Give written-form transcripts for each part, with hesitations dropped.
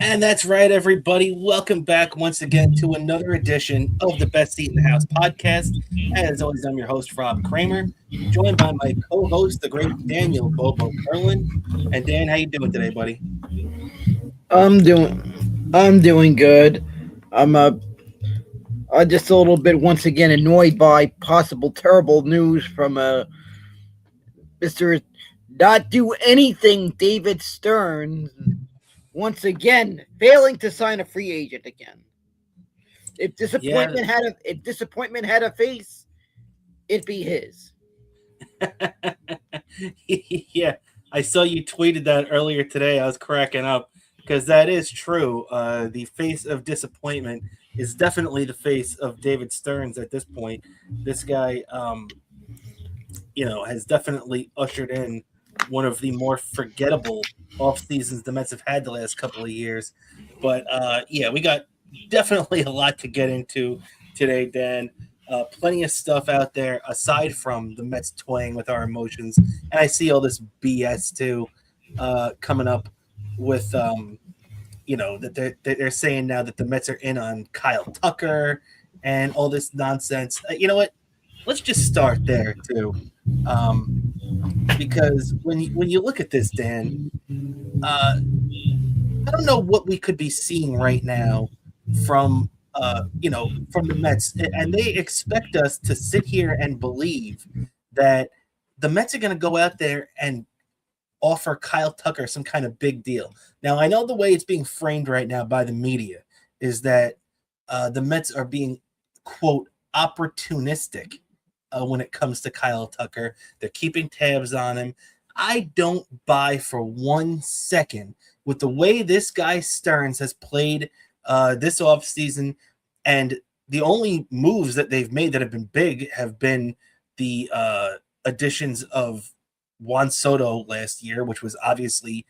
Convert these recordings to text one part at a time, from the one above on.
And that's right, everybody. Welcome back once again to another edition of the Best Seat in the House podcast. As always, I'm your host, Rob Kramer, joined by my co-host, the great Daniel Bobo Curlin. And Dan, how you doing today, buddy? I'm doing good. I'm just a little bit once again annoyed by possible terrible news from Mr. Not Do Anything David Stern once again failing to sign a free agent again. If Yeah, disappointment had a face, it'd be his. yeah. I saw you tweeted that earlier today. I was cracking up because that is true. The face of disappointment is definitely the face of David Stearns at this point. This guy, has definitely ushered in one of the more forgettable off seasons the Mets have had the last couple of years. But yeah, we got definitely a lot to get into today, Dan. Plenty of stuff out there aside from the Mets toying with our emotions, and I see all this BS too coming up with that they're saying now that the Mets are in on Kyle Tucker and all this nonsense. You know what? Let's just start there too, um, because when you look at this, Dan, I don't know what we could be seeing right now from from the Mets, and they expect us to sit here and believe that the Mets are going to go out there and offer Kyle Tucker some kind of big deal. Now, I know the way it's being framed right now by the media is that the Mets are being, quote, opportunistic when it comes to Kyle Tucker. They're keeping tabs on him. I don't buy for 1 second with the way this guy Stearns has played this offseason, and the only moves that they've made that have been big have been the additions of Juan Soto last year, which was obviously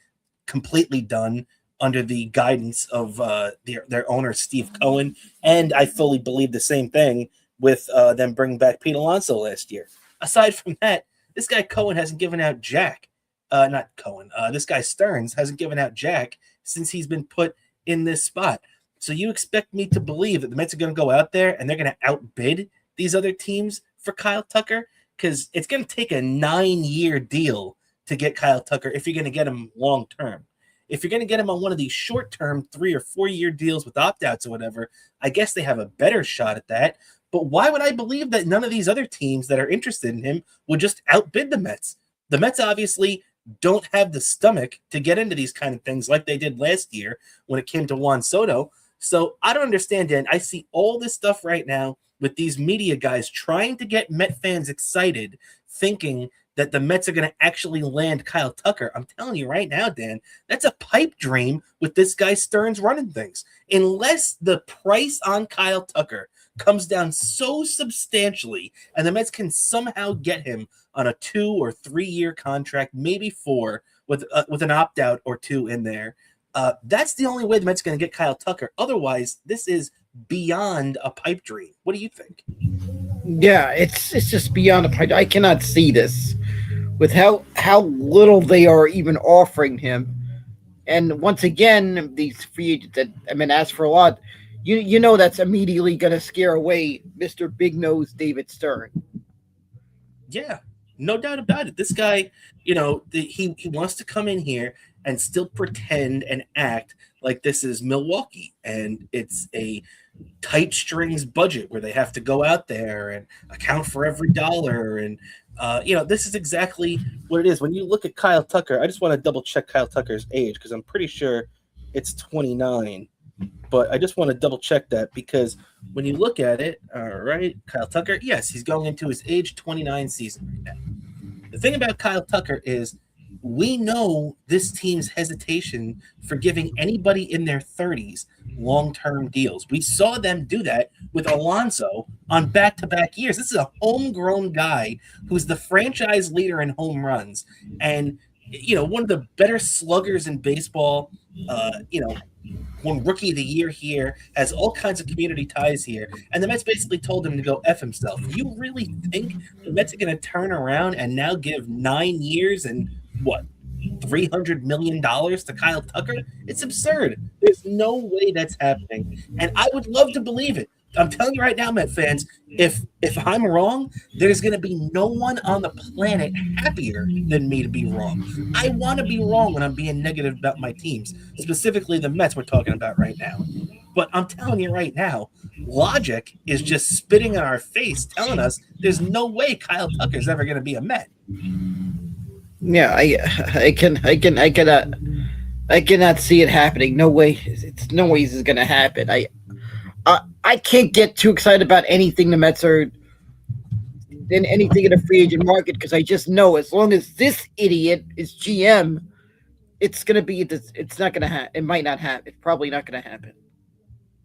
completely done under the guidance of their owner, Steve Cohen. And I fully believe the same thing with them bringing back Pete Alonso last year. Aside from that, this guy Cohen hasn't given out jack. Not Cohen. This guy Stearns hasn't given out jack since he's been put in this spot. So you expect me to believe that the Mets are going to go out there and they're going to outbid these other teams for Kyle Tucker? Because it's going to take a 9-year deal to get Kyle Tucker if you're going to get him long term. If you're going to get him on one of these short term 3 or 4 year deals with opt outs or whatever, I guess they have a better shot at that. But why would I believe that none of these other teams that are interested in him would just outbid the Mets? The Mets obviously don't have the stomach to get into these kind of things like they did last year when it came to Juan Soto. So I don't understand, Dan. I see all this stuff right now with these media guys trying to get Met fans excited, thinking that the Mets are going to actually land Kyle Tucker. I'm telling you right now, Dan, that's a pipe dream with this guy Stearns running things. Unless the price on Kyle Tucker comes down so substantially and the Mets can somehow get him on a 2 or 3 year contract, maybe 4, with an opt-out or 2 in there, that's the only way the Mets are going to get Kyle Tucker. Otherwise, this is beyond a pipe dream. What do you think? Yeah, it's just beyond a point. I cannot see this with how little they are even offering him. And once again, these free agents that ask for a lot. You know that's immediately going to scare away Mr. Big Nose David Stern. Yeah, no doubt about it. This guy, he wants to come in here and still pretend and act like this is Milwaukee and it's a tight strings budget where they have to go out there and account for every dollar. And, this is exactly what it is. When you look at Kyle Tucker, I just want to double check Kyle Tucker's age because I'm pretty sure it's 29. But I just want to double check that because when you look at it, all right, Kyle Tucker, yes, he's going into his age 29 season right now. The thing about Kyle Tucker is we know this team's hesitation for giving anybody in their 30s long-term deals. We saw them do that with Alonso on back-to-back years. This is a homegrown guy who's the franchise leader in home runs and, one of the better sluggers in baseball, won Rookie of the Year here, has all kinds of community ties here, and the Mets basically told him to go F himself. You really think the Mets are going to turn around and now give 9 years and, what, $300 million to Kyle Tucker. It's absurd. There's no way that's happening. And I would love to believe it. I'm telling you right now, Met fans, if I'm wrong, there's going to be no one on the planet happier than me to be wrong. I want to be wrong when I'm being negative about my teams, specifically the Mets we're talking about right now. But I'm telling you right now, logic is just spitting in our face, telling us there's no way Kyle Tucker's ever going to be a Met. Yeah, I cannot see it happening. No way. It's no way this is gonna happen. I can't get too excited about anything the Mets are in anything in the free agent market because I just know as long as this idiot is GM, it's gonna be. It's not gonna happen. It might not happen. It's probably not gonna happen.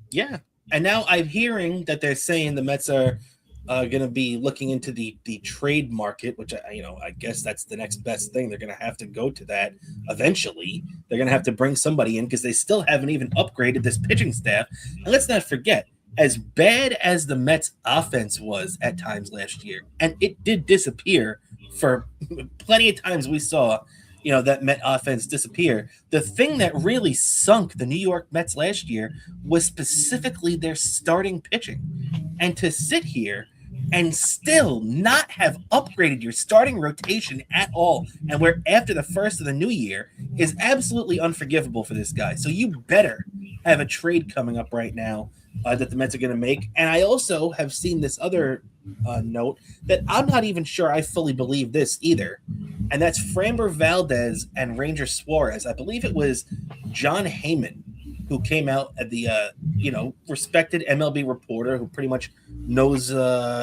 Yeah. And now I'm hearing that they're saying the Mets are going to be looking into the trade market, which I guess that's the next best thing. They're going to have to go to that eventually. They're going to have to bring somebody in because they still haven't even upgraded this pitching staff. And let's not forget, as bad as the Mets offense was at times last year, and it did disappear for plenty of times we saw, that Met offense disappear. The thing that really sunk the New York Mets last year was specifically their starting pitching. And to sit here and still not have upgraded your starting rotation at all, and we're after the first of the new year, is absolutely unforgivable for this guy. So you better have a trade coming up right now that the Mets are going to make. And I also have seen this other note that I'm not even sure I fully believe this either. And that's Framber Valdez and Ranger Suarez. I believe it was John Heyman who came out at the, respected MLB reporter who pretty much knows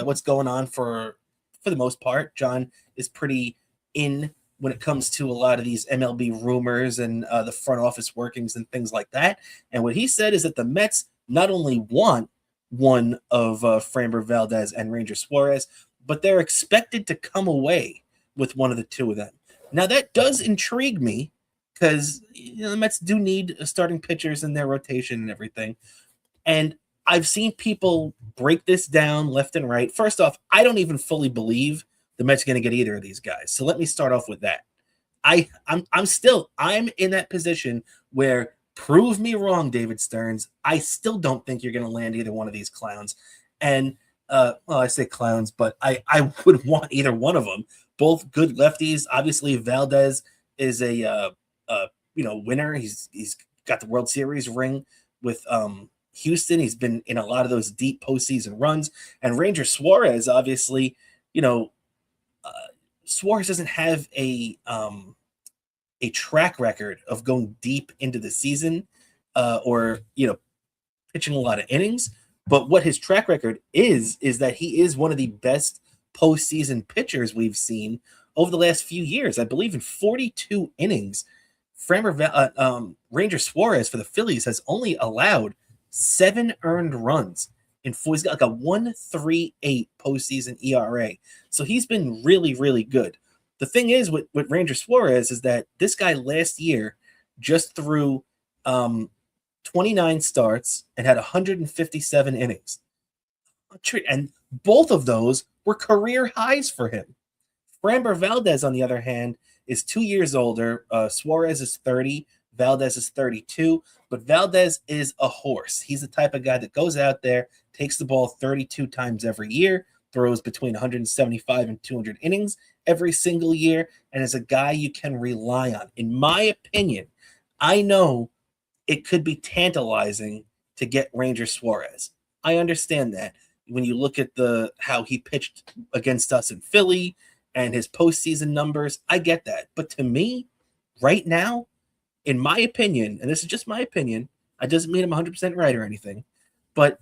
what's going on for the most part. John is pretty in when it comes to a lot of these MLB rumors and the front office workings and things like that. And what he said is that the Mets not only want one of Framber Valdez and Ranger Suarez, but they're expected to come away with one of the two of them. Now, that does intrigue me because the Mets do need starting pitchers in their rotation and everything. And I've seen people break this down left and right. First off, I don't even fully believe the Mets are going to get either of these guys. So let me start off with that. I'm in that position where prove me wrong, David Stearns. I still don't think you're going to land either one of these clowns. And I say clowns, but I would want either one of them. Both good lefties. Obviously, Valdez is a winner. He's got the World Series ring with Houston. He's been in a lot of those deep postseason runs. And Ranger Suarez, obviously, Suarez doesn't have a track record of going deep into the season or pitching a lot of innings. But what his track record is that he is one of the best postseason pitchers we've seen over the last few years. I believe in 42 innings, Ranger Suarez for the Phillies has only allowed 7 earned runs. He's got like a 1.38 postseason ERA. So he's been really, really good. The thing is with Ranger Suarez is that this guy last year just threw 29 starts and had 157 innings. And both of those were career highs for him. Framber Valdez, on the other hand, is 2 years older. Suarez is 30. Valdez is 32. But Valdez is a horse. He's the type of guy that goes out there, takes the ball 32 times every year, throws between 175 and 200 innings every single year, and is a guy you can rely on. In my opinion, I know it could be tantalizing to get Ranger Suarez. I understand that. When you look at how he pitched against us in Philly and his postseason numbers, I get that. But to me, right now, in my opinion, and this is just my opinion, I doesn't mean I'm 100% right or anything, but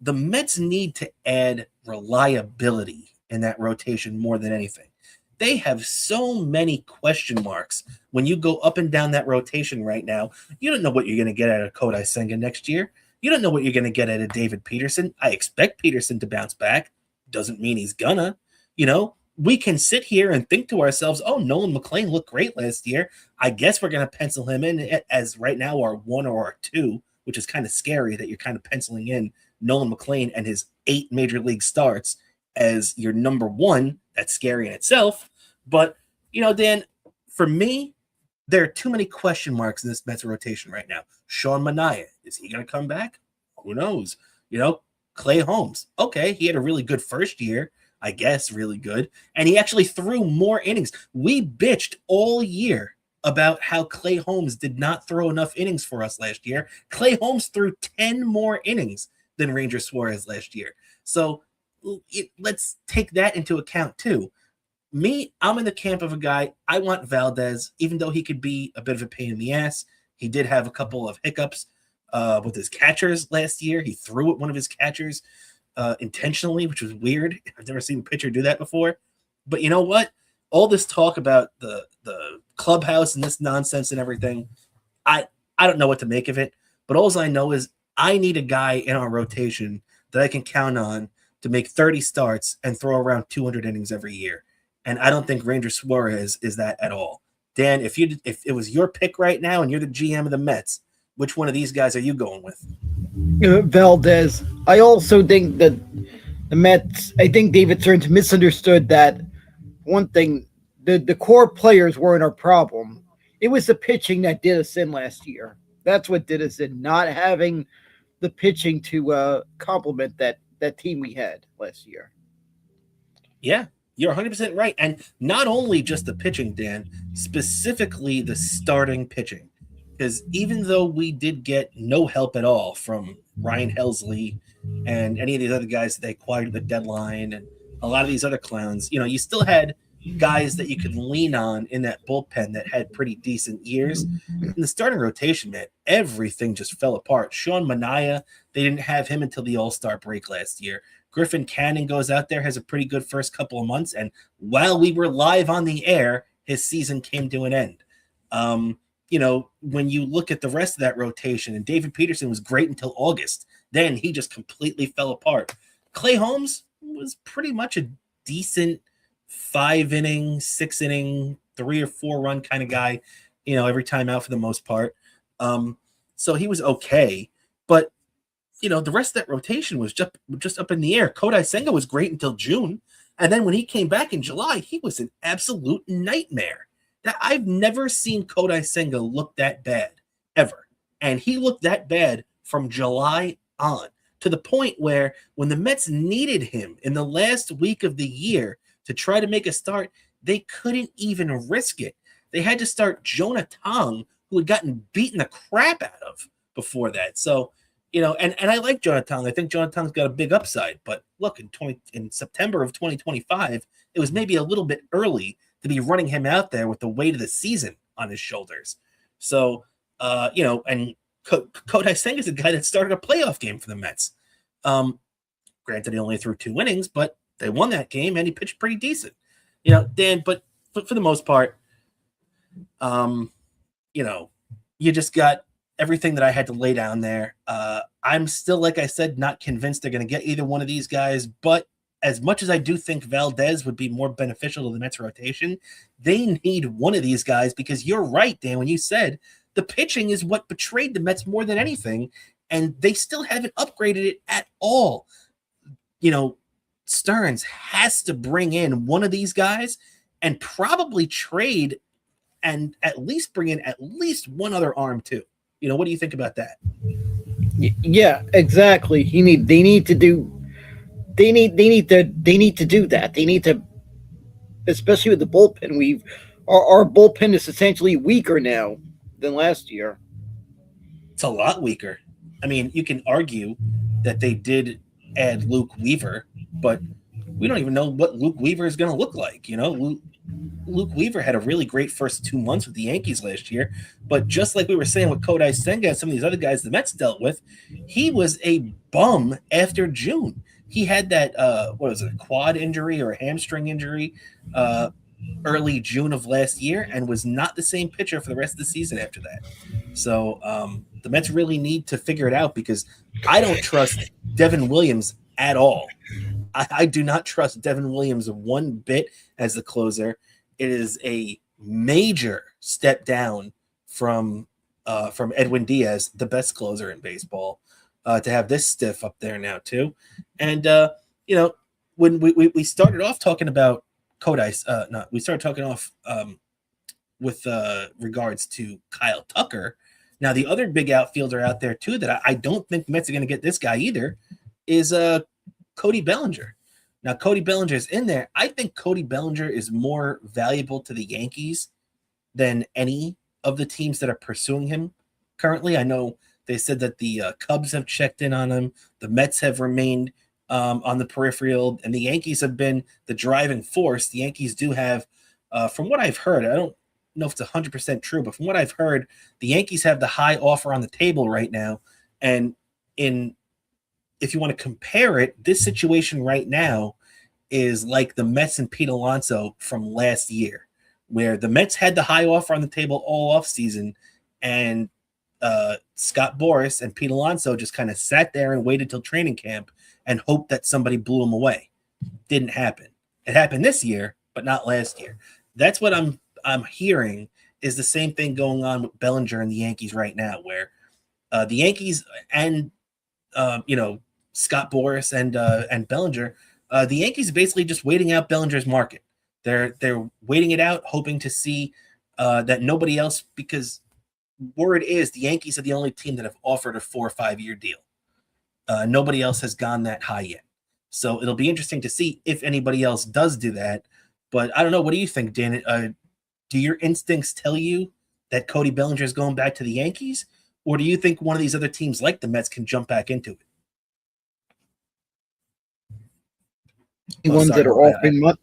the Mets need to add reliability in that rotation more than anything. They have so many question marks when you go up and down that rotation right now. You don't know what you're going to get out of Kodai Senga next year. You don't know what you're going to get out of David Peterson. I expect Peterson to bounce back. Doesn't mean he's gonna. We can sit here and think to ourselves, oh, Nolan McLean looked great last year. I guess we're going to pencil him in as right now our 1 or our 2, which is kind of scary that you're kind of penciling in Nolan McLean and his 8 major league starts as your number 1. That's scary in itself. But, Dan, for me, there are too many question marks in this Mets rotation right now. Sean Manaea, is he going to come back? Who knows? Clay Holmes. Okay, he had a really good first year, I guess, really good. And he actually threw more innings. We bitched all year about how Clay Holmes did not throw enough innings for us last year. Clay Holmes threw 10 more innings than Ranger Suarez last year. So let's take that into account too. I'm in the camp of a guy. I want Valdez, even though he could be a bit of a pain in the ass. He did have a couple of hiccups with his catchers last year. He threw at one of his catchers intentionally, which was weird. I've never seen a pitcher do that before. But you know what? All this talk about the clubhouse and this nonsense and everything, I don't know what to make of it. But all I know is I need a guy in our rotation that I can count on to make 30 starts and throw around 200 innings every year. And I don't think Ranger Suarez is that at all. Dan, if it was your pick right now and you're the GM of the Mets, which one of these guys are you going with? Valdez. I also think that the Mets, I think David Stearns misunderstood that one thing, the core players weren't our problem. It was the pitching that did us in last year. That's what did us in, not having the pitching to complement that team we had last year. Yeah, you're 100% right. And not only just the pitching, Dan, specifically the starting pitching. Because even though we did get no help at all from Ryan Helsley and any of these other guys that they acquired at the deadline and a lot of these other clowns, you still had guys that you could lean on in that bullpen that had pretty decent years. In the starting rotation, man, everything just fell apart. Sean Manaea, they didn't have him until the All-Star break last year. Griffin Canning goes out there, has a pretty good first couple of months, and while we were live on the air, his season came to an end. When you look at the rest of that rotation, and David Peterson was great until August, then he just completely fell apart. Clay Holmes was pretty much a decent 5-inning, 6-inning, 3 or 4 run kind of guy, every time out for the most part. So he was okay, but the rest of that rotation was just up in the air. Kodai Senga was great until June, and then when he came back in July, he was an absolute nightmare. I've never seen Kodai Senga look that bad, ever. And he looked that bad from July on, to the point where when the Mets needed him in the last week of the year to try to make a start, they couldn't even risk it. They had to start Jonah Tong, who had gotten beaten the crap out of before that. So, and I like Jonah Tong. I think Jonah Tong's got a big upside. But look, in September of 2025, it was maybe a little bit early to be running him out there with the weight of the season on his shoulders. So, and Kodai Senga is a guy that started a playoff game for the Mets. Granted, he only threw 2 innings, but they won that game, and he pitched pretty decent. Dan, but for the most part, you just got everything that I had to lay down there. I'm still, like I said, not convinced they're going to get either one of these guys, but as much as I do think Valdez would be more beneficial to the Mets rotation, they need one of these guys because you're right, Dan, when you said the pitching is what betrayed the Mets more than anything, and they still haven't upgraded it at all. Stearns has to bring in one of these guys and probably trade and at least bring in at least one other arm too. What do you think about that? Yeah, exactly. They need to do that. They need to, especially with the bullpen. Our bullpen is essentially weaker now than last year. It's a lot weaker. I mean, you can argue that they did add Luke Weaver, but we don't even know what Luke Weaver is going to look like. Luke Weaver had a really great first 2 months with the Yankees last year, but just like we were saying with Kodai Senga and some of these other guys the Mets dealt with, he was a bum after June. He had that, a quad injury or a hamstring injury early June of last year and was not the same pitcher for the rest of the season after that. So the Mets really need to figure it out because I don't trust Devin Williams at all. I do not trust Devin Williams one bit as the closer. It is a major step down from Edwin Diaz, the best closer in baseball, to have this stiff up there now too. And when we started off talking about Kodai, we started talking off with regards to Kyle Tucker. Now, the other big outfielder out there too that I don't think the Mets are going to get this guy either is Cody Bellinger. Now, Cody Bellinger is in there. I think Cody Bellinger is more valuable to the Yankees than any of the teams that are pursuing him currently. I know they said that the Cubs have checked in on him. The Mets have remained on the peripheral, and the Yankees have been the driving force. The Yankees do have, from what I've heard, I don't know if it's 100% true, but from what I've heard, the Yankees have the high offer on the table right now. And if you want to compare it, this situation right now is like the Mets and Pete Alonso from last year, where the Mets had the high offer on the table all offseason, and Scott Boras and Pete Alonso just kind of sat there and waited till training camp and hoped that somebody blew them away. Didn't happen. It happened this year, but not last year. That's what I'm hearing is the same thing going on with Bellinger and the Yankees right now, where the Yankees and Scott Boras and Bellinger, the Yankees are basically just waiting out Bellinger's market. They're waiting it out, hoping to see that nobody else, because word is the Yankees are the only team that have offered a 4 or 5 year deal. Nobody else has gone that high yet. So it'll be interesting to see if anybody else does do that. But I don't know. What do you think, Dan? Do your instincts tell you that Cody Bellinger is going back to the Yankees? Or do you think one of these other teams like the Mets can jump back into it? The ones that are offering money.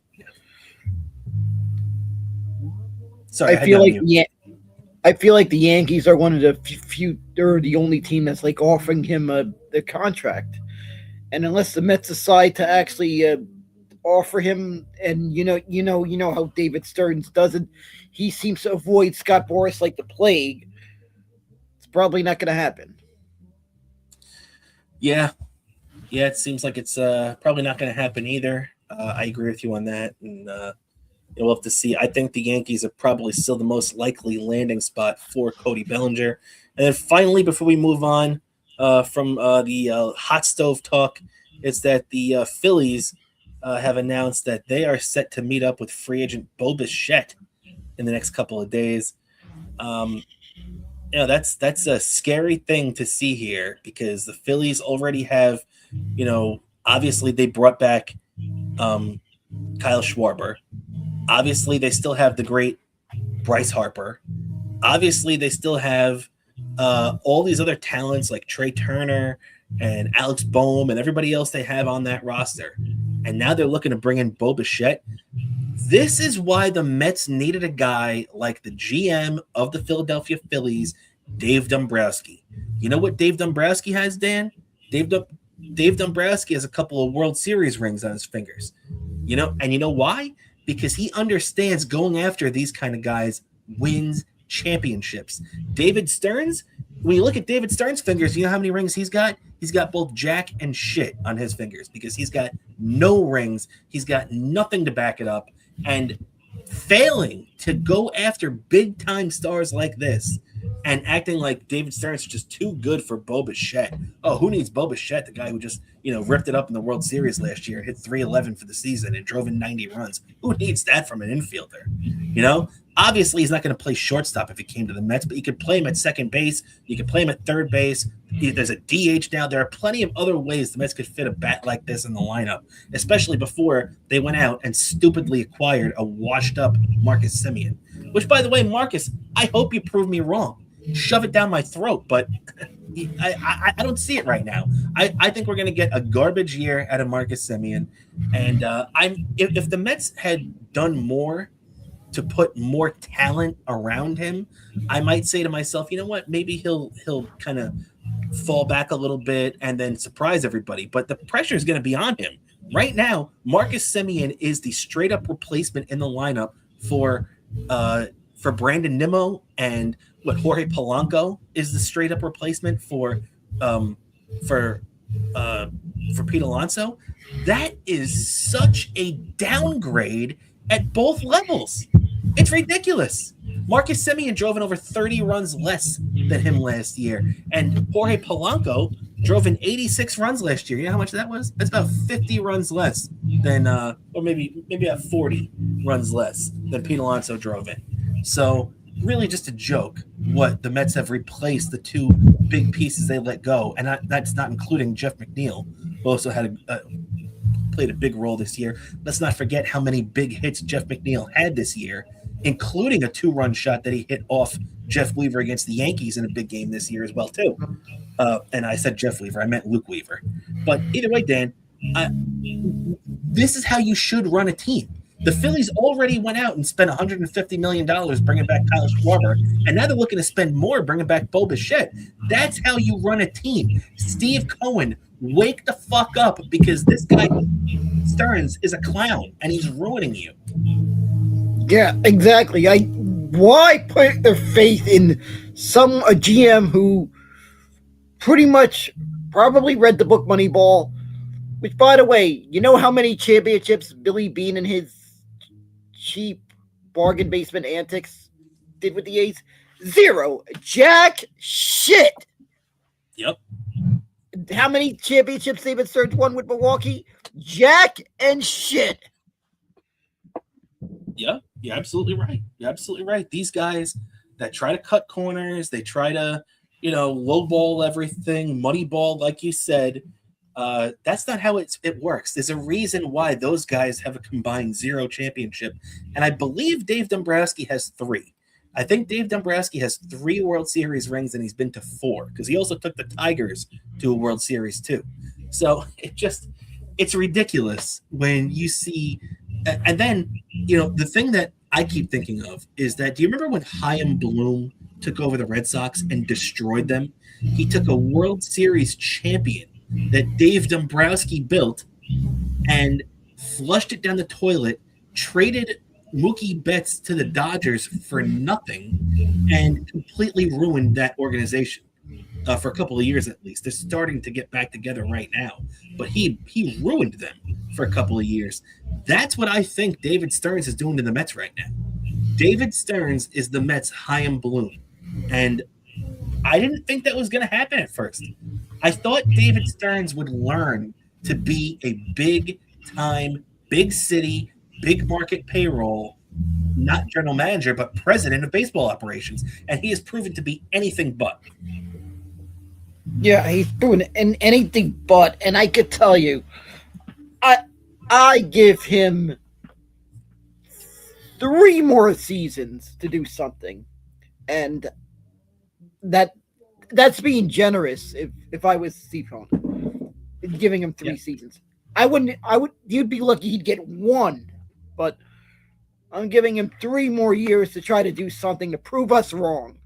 Sorry, I feel like the Yankees are one of the few, they're the only team that's like offering him the contract. And unless the Mets decide to actually offer him, and you know how David Stearns does it, he seems to avoid Scott Boras like the plague. It's probably not going to happen. Yeah, it seems like it's probably not going to happen either. I agree with you on that, and we'll have to see. I think the Yankees are probably still the most likely landing spot for Cody Bellinger. And then finally, before we move on from the hot stove talk, is that the Phillies have announced that they are set to meet up with free agent Bo Bichette in the next couple of days. That's a scary thing to see here, because the Phillies already have, obviously they brought back Kyle Schwarber. Obviously, they still have the great Bryce Harper. Obviously, they still have all these other talents like Trey Turner and Alex Bohm and everybody else they have on that roster. And now they're looking to bring in Bo Bichette. This is why the Mets needed a guy like the GM of the Philadelphia Phillies, Dave Dombrowski. You know what Dave Dombrowski has, Dan? Dave Dombrowski has a couple of World Series rings on his fingers. And you know why? Because he understands going after these kind of guys wins championships. David Stearns, when you look at David Stearns' fingers, you know how many rings he's got? He's got both jack and shit on his fingers, because he's got no rings. He's got nothing to back it up. And failing to go after big-time stars like this and acting like David Stearns is just too good for Bo Bichette. Oh, who needs Bo Bichette, the guy who just, ripped it up in the World Series last year, hit 311 for the season and drove in 90 runs? Who needs that from an infielder? Obviously, he's not going to play shortstop if he came to the Mets, but you could play him at second base. You could play him at third base. There's a DH now. There are plenty of other ways the Mets could fit a bat like this in the lineup, especially before they went out and stupidly acquired a washed-up Marcus Semien. Which, by the way, Marcus, I hope you prove me wrong. Shove it down my throat, but I don't see it right now. I think we're going to get a garbage year out of Marcus Semien, and if the Mets had done more to put more talent around him, I might say to myself, you know what, maybe he'll kind of fall back a little bit and then surprise everybody. But the pressure is going to be on him. Right now, Marcus Semien is the straight up replacement in the lineup for Brandon Nimmo, and Jorge Polanco is the straight up replacement for Pete Alonso. That is such a downgrade at both levels. It's ridiculous. Marcus Semien drove in over 30 runs less than him last year, and Jorge Polanco drove in 86 runs last year. You know how much that was? That's about 50 runs less than, or maybe about 40 runs less than Pete Alonso drove in. So really just a joke what the Mets have replaced the two big pieces they let go, and that's not including Jeff McNeil, who also played a big role this year. Let's not forget how many big hits Jeff McNeil had this year, including a 2-run shot that he hit off Jeff Weaver against the Yankees in a big game this year as well too. And I said Jeff Weaver, I meant Luke Weaver. But either way, Dan, this is how you should run a team. The Phillies already went out and spent $150 million bringing back Kyle Schwarber, and now they're looking to spend more bringing back Bo Bichette. That's how you run a team. Steve Cohen, wake the fuck up, because this guy Stearns is a clown and he's ruining you. Yeah, exactly. Why put their faith in a GM who pretty much probably read the book Moneyball? Which, by the way, you know how many championships Billy Beane and his cheap bargain basement antics did with the A's? 0. Jack shit. Yep. How many championships David Stearns won with Milwaukee? Jack and shit. Yeah, you're absolutely right. You're absolutely right. These guys that try to cut corners, they try to, lowball everything, moneyball, like you said. That's not how it works. There's a reason why those guys have a combined 0 championship, and I believe Dave Dombrowski has 3. I think Dave Dombrowski has 3 World Series rings, and he's been to 4 because he also took the Tigers to a World Series too. So it's ridiculous when you see, and then the thing that I keep thinking of is that, do you remember when Chaim Bloom took over the Red Sox and destroyed them? He took a World Series champion that Dave Dombrowski built and flushed it down the toilet, traded Mookie Betts to the Dodgers for nothing, and completely ruined that organization for a couple of years at least. They're starting to get back together right now, but he ruined them for a couple of years. That's what I think David Stearns is doing to the Mets right now. David Stearns is the Mets' Chaim Bloom, and I didn't think that was going to happen at first. I thought David Stearns would learn to be a big-time, big city, big market payroll, not general manager, but president of baseball operations. And he has proven to be anything but. Yeah, he's doing anything but. And I could tell you, I give him 3 more seasons to do something. And that's being generous if I was Steve Cohen, giving him 3 seasons. You'd be lucky he'd get 1. But I'm giving him 3 more years to try to do something to prove us wrong.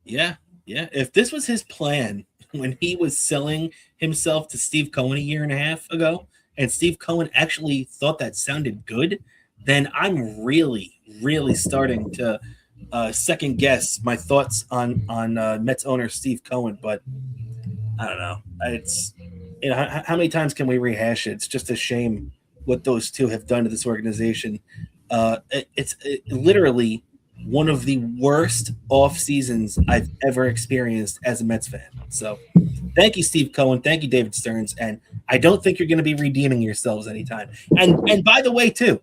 Yeah. If this was his plan when he was selling himself to Steve Cohen a year and a half ago, and Steve Cohen actually thought that sounded good, then I'm really, really starting to second guess my thoughts on Mets owner Steve Cohen. But I don't know. It's how many times can we rehash it? It's just a shame what those two have done to this organization. It's literally one of the worst off seasons I've ever experienced as a Mets fan. So thank you, Steve Cohen. Thank you, David Stearns. And I don't think you're going to be redeeming yourselves anytime. And by the way, too,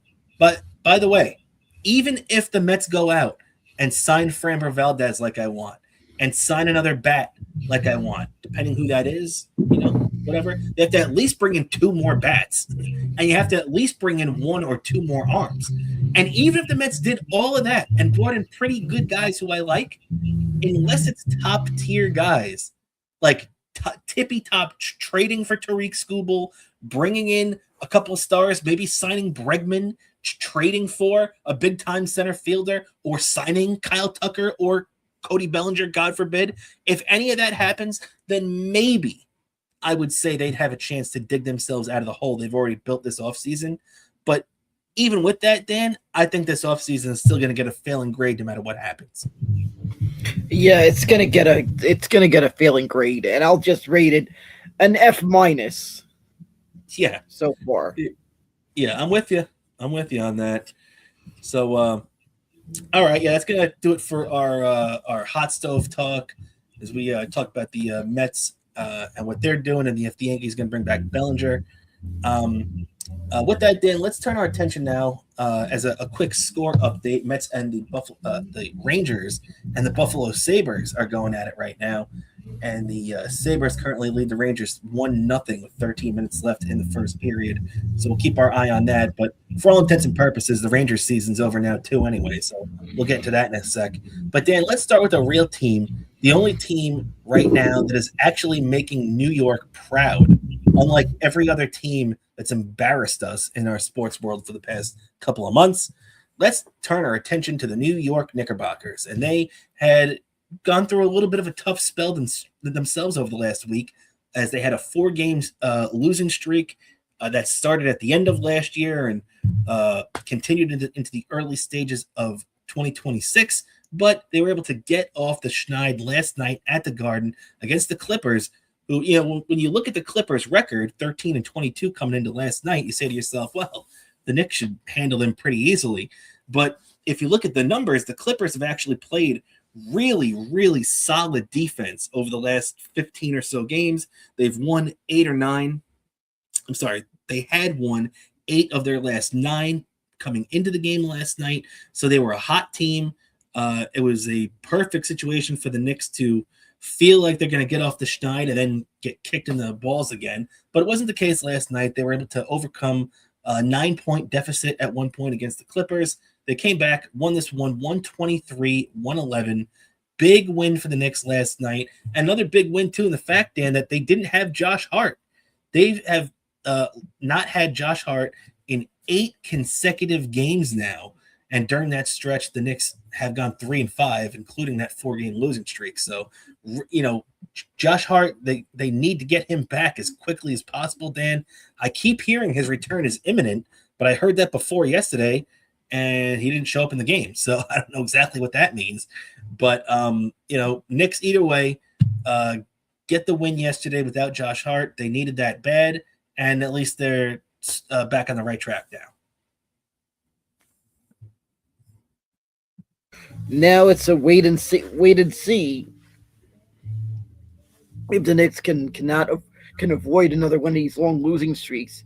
even if the Mets go out and sign Framber Valdez like I want, and sign another bat like I want, depending who that is, whatever. They have to at least bring in 2 more bats, and you have to at least bring in 1 or 2 more arms. And even if the Mets did all of that and brought in pretty good guys who I like, unless it's top tier guys, like tippy top, trading for Tariq Skubal, bringing in a couple of stars, maybe signing Bregman, trading for a big time center fielder, or signing Kyle Tucker or Cody Bellinger, God forbid. If any of that happens, then maybe I would say they'd have a chance to dig themselves out of the hole they've already built this offseason. But even with that, Dan, I think this offseason is still going to get a failing grade no matter what happens. Yeah, it's going to get a failing grade, and I'll just rate it an F-. Yeah. So far. Yeah, I'm with you on that. So all right, yeah, that's gonna do it for our hot stove talk as we talk about the Mets and what they're doing, and if the Yankees gonna bring back Bellinger. With that, Dan, let's turn our attention now as a quick score update. Mets and the Rangers and the Buffalo Sabres are going at it right now, and the Sabres currently lead the Rangers 1-0 with 13 minutes left in the first period. So we'll keep our eye on that. But for all intents and purposes, the Rangers season's over now too anyway. So we'll get into that in a sec. But Dan, let's start with a real team. The only team right now that is actually making New York proud, unlike every other team that's embarrassed us in our sports world for the past couple of months. Let's turn our attention to the New York Knickerbockers. And they had gone through a little bit of a tough spell themselves over the last week, as they had a 4-game losing streak that started at the end of last year and continued into the early stages of 2026. But they were able to get off the schneid last night at the Garden against the Clippers, who, when you look at the Clippers' record, 13-22 coming into last night, you say to yourself, well, the Knicks should handle them pretty easily. But if you look at the numbers, the Clippers have actually played really, really solid defense over the last 15 or so games. They've won 8 or 9. I'm sorry, they had won 8 of their last 9 coming into the game last night. So they were a hot team. It was a perfect situation for the Knicks to feel like they're going to get off the schneid and then get kicked in the balls again. But it wasn't the case last night. They were able to overcome a 9-point deficit at one point against the Clippers. They came back, won this one 123-111. Big win for the Knicks last night. Another big win, too, in the fact, Dan, that they didn't have Josh Hart. They have not had Josh Hart in 8 consecutive games now. And during that stretch, the Knicks have gone 3-5, including that 4-game losing streak. So, Josh Hart, they need to get him back as quickly as possible, Dan. I keep hearing his return is imminent, but I heard that before yesterday, and he didn't show up in the game. So I don't know exactly what that means. But, Knicks, either way, get the win yesterday without Josh Hart. They needed that bad, and at least they're back on the right track now. Now it's a wait and see if the Knicks can avoid another one of these long losing streaks.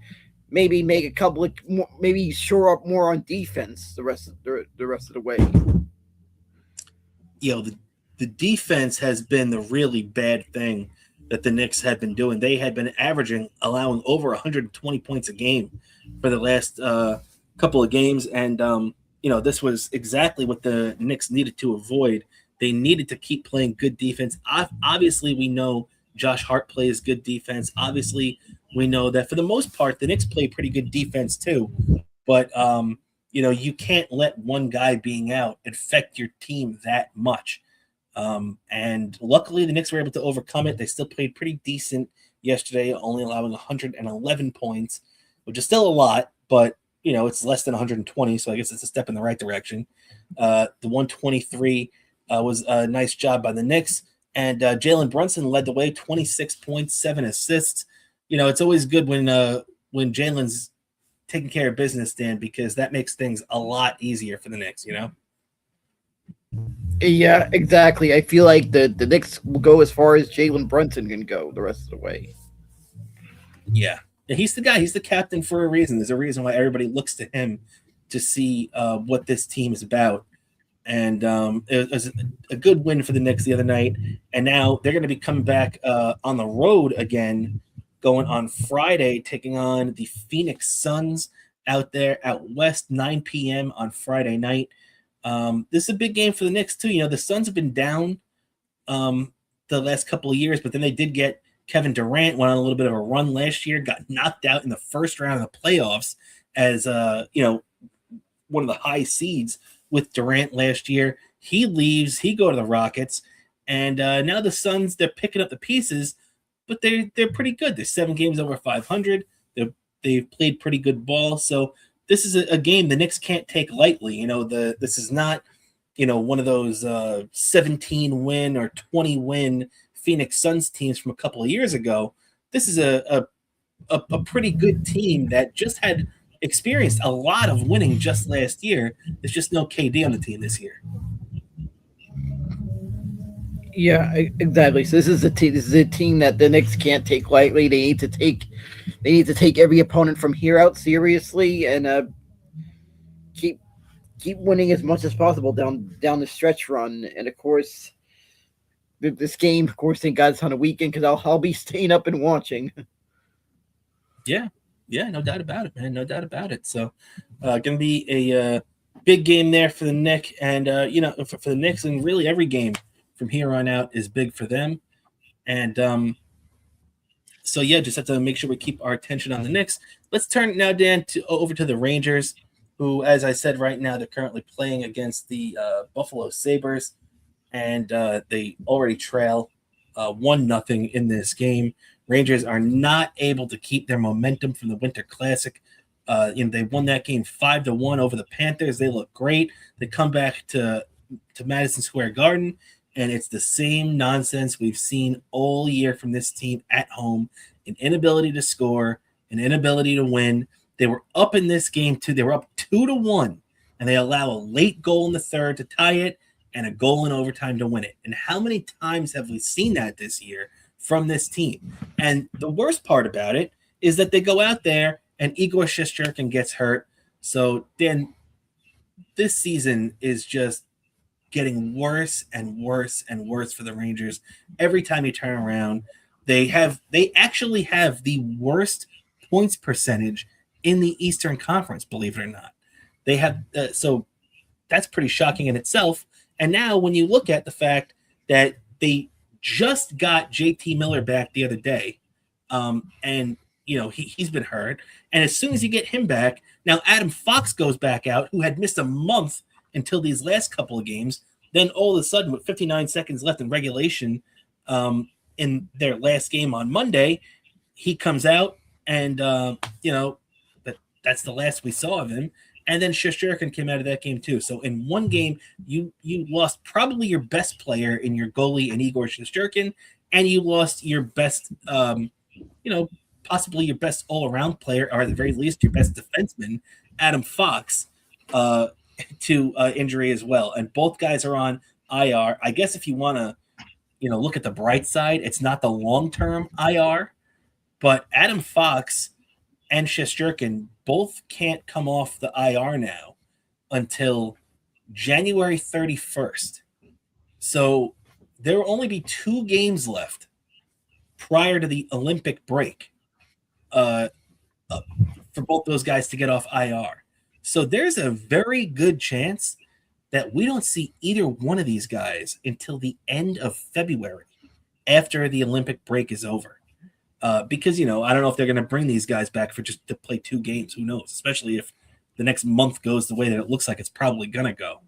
Maybe make a couple of maybe shore up more on defense the rest of the way. The defense has been the really bad thing that the Knicks had been doing. They had been allowing over 120 points a game for the last couple of games, and this was exactly what the Knicks needed to avoid. They needed to keep playing good defense. Obviously, we know Josh Hart plays good defense. Obviously, we know that for the most part, the Knicks play pretty good defense too. But, you can't let one guy being out affect your team that much. And luckily, the Knicks were able to overcome it. They still played pretty decent yesterday, only allowing 111 points, which is still a lot, but it's less than 120, so I guess it's a step in the right direction. The 123 was a nice job by the Knicks, and Jalen Brunson led the way, 26 points, 7 assists. It's always good when Jalen's taking care of business, Dan, because that makes things a lot easier for the Knicks, Yeah, exactly. I feel like the Knicks will go as far as Jalen Brunson can go the rest of the way. Yeah. He's the guy. He's the captain for a reason. There's a reason why everybody looks to him to see what this team is about. And it was a good win for the Knicks the other night. And now they're going to be coming back on the road again, going on Friday, taking on the Phoenix Suns out there out west, 9 p.m. on Friday night. This is a big game for the Knicks, too. The Suns have been down the last couple of years, but then they did get Kevin Durant, went on a little bit of a run last year, got knocked out in the first round of the playoffs as one of the high seeds with Durant last year. He leaves, he go to the Rockets, and now the Suns, they're picking up the pieces, but they're pretty good. They're 7 games over 500. They've played pretty good ball. So this is a game the Knicks can't take lightly. This is not one of those 17 win or 20 win Phoenix Suns teams from a couple of years ago. This is a pretty good team that just had experienced a lot of winning just last year. There's just no KD on the team this year. Yeah, exactly. So this is a team that the Knicks can't take lightly. They need to take they need to take every opponent from here out seriously and keep keep winning as much as possible down the stretch run. And of course, this game, of course, thank God it's on a weekend because I'll be staying up and watching. Yeah, yeah, no doubt about it, man. No doubt about it. So, going to be a big game there for the Knicks, and for the Knicks, and really every game from here on out is big for them. And so yeah, just have to make sure we keep our attention on the Knicks. Let's turn now, Dan, over to the Rangers, who, as I said, right now they're currently playing against the Buffalo Sabres, and they already trail 1-0 in this game. Rangers are not able to keep their momentum from the Winter Classic. They won that game 5-1 over the Panthers. They look great. They come back to Madison Square Garden, and it's the same nonsense we've seen all year from this team at home: an inability to score, an inability to win. They were up in this game too. They were up 2-1, and they allow a late goal in the third to tie it, and a goal in overtime to win it. And how many times have we seen that this year from this team? And the worst part about it is that they go out there and Igor Shesterkin gets hurt. So then this season is just getting worse and worse and worse for the Rangers. Every time you turn around, they actually have the worst points percentage in the Eastern Conference, believe it or not. They have so that's pretty shocking in itself. And now when you look at the fact that they just got JT Miller back the other day, and he's been hurt, and as soon as you get him back, now Adam Fox goes back out, who had missed a month until these last couple of games. Then all of a sudden, with 59 seconds left in regulation, in their last game on Monday, he comes out, and that's the last we saw of him. And then Shesterkin came out of that game too. So in one game, you lost probably your best player in your goalie and Igor Shesterkin, and you lost your best, possibly your best all-around player, or at the very least your best defenseman, Adam Fox, to injury as well. And both guys are on IR. I guess if you want to, look at the bright side, it's not the long-term IR, but Adam Fox and Shesterkin both can't come off the IR now until January 31st. So there will only be 2 games left prior to the Olympic break for both those guys to get off IR. So there's a very good chance that we don't see either one of these guys until the end of February, after the Olympic break is over. Because, I don't know if they're going to bring these guys back for just to play 2 games. Who knows? Especially if the next month goes the way that it looks like it's probably going to go.